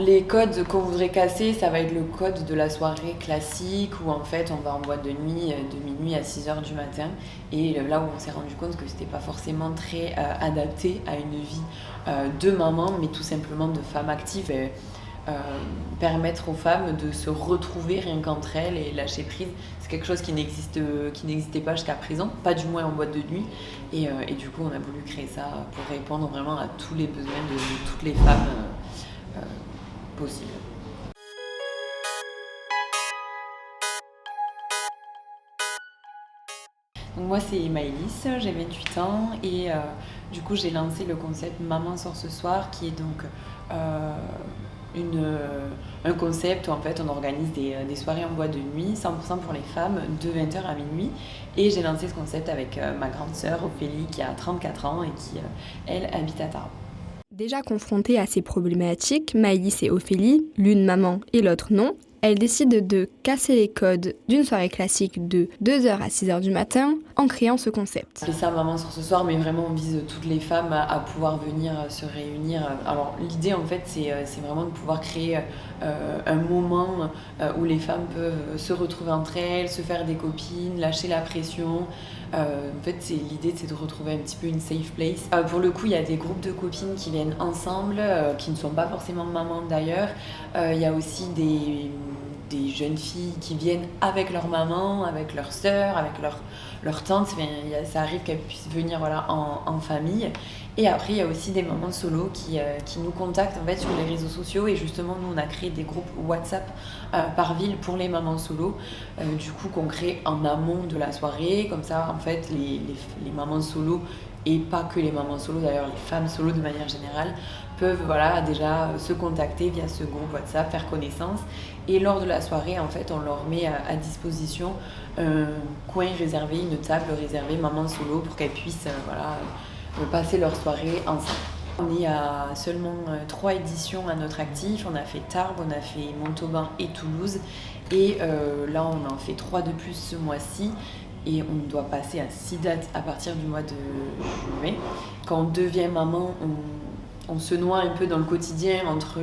les codes qu'on voudrait casser, ça va être le code de la soirée classique où en fait on va en boîte de nuit de minuit à 6h du matin. Et là où on s'est rendu compte que c'était pas forcément très adapté à une vie de maman, mais tout simplement de femme active. Permettre aux femmes de se retrouver rien qu'entre elles et lâcher prise, c'est quelque chose qui n'existait pas jusqu'à présent, pas du moins en boîte de nuit. Et du coup, on a voulu créer ça pour répondre vraiment à tous les besoins de toutes les femmes possibles. Donc moi c'est Maëlys, j'ai 28 ans et du coup j'ai lancé le concept Maman sort ce soir qui est donc un concept où en fait on organise des soirées en boîte de nuit 100% pour les femmes de 20h à minuit. Et j'ai lancé ce concept avec ma grande sœur Ophélie qui a 34 ans et qui elle habite à Tarbes. Déjà confrontées à ces problématiques, Maëlys et Ophélie, l'une maman et l'autre non, elles décident de casser les codes d'une soirée classique de 2h à 6h du matin en créant ce concept. C'est ça Maman sort ce soir, mais vraiment on vise toutes les femmes à pouvoir venir se réunir. Alors l'idée en fait c'est vraiment de pouvoir créer un moment où les femmes peuvent se retrouver entre elles, se faire des copines, lâcher la pression. En fait l'idée c'est de retrouver un petit peu une safe place. Pour le coup il y a des groupes de copines qui viennent ensemble, qui ne sont pas forcément mamans d'ailleurs. Il y a aussi des jeunes filles qui viennent avec leur maman, avec leur sœur, avec leur tante. Ça arrive qu'elles puissent venir voilà, en famille. Et après, il y a aussi des mamans solo qui nous contactent en fait, sur les réseaux sociaux. Et justement, nous, on a créé des groupes WhatsApp par ville pour les mamans solo. Du coup, qu'on crée en amont de la soirée. Comme ça, en fait, les mamans solo, et pas que les mamans solo, d'ailleurs, les femmes solo de manière générale, peuvent voilà, déjà se contacter via ce groupe WhatsApp, faire connaissance. Et lors de la soirée, en fait, on leur met à disposition un coin réservé, une table réservée maman solo pour qu'elles puissent passer leur soirée ensemble. On est à seulement 3 éditions à notre actif. On a fait Tarbes, on a fait Montauban et Toulouse. Et là, on en fait 3 de plus ce mois-ci. Et on doit passer à 6 dates à partir du mois de juillet. Quand on devient maman, on se noie un peu dans le quotidien entre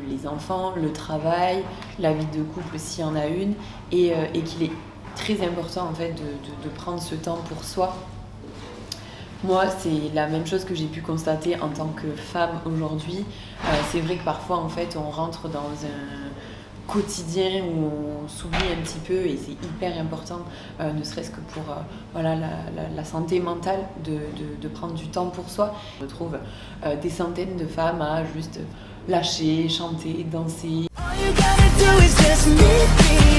les enfants, le travail, la vie de couple s'il y en a une, et qu'il est très important en fait de prendre ce temps pour soi. Moi, c'est la même chose que j'ai pu constater en tant que femme aujourd'hui. C'est vrai que parfois, en fait, on rentre dans un quotidien où on s'oublie un petit peu et c'est hyper important, ne serait-ce que pour la santé mentale, de prendre du temps pour soi. Je trouve des centaines de femmes à juste lâcher, chanter, danser. All you gotta do is just meet me.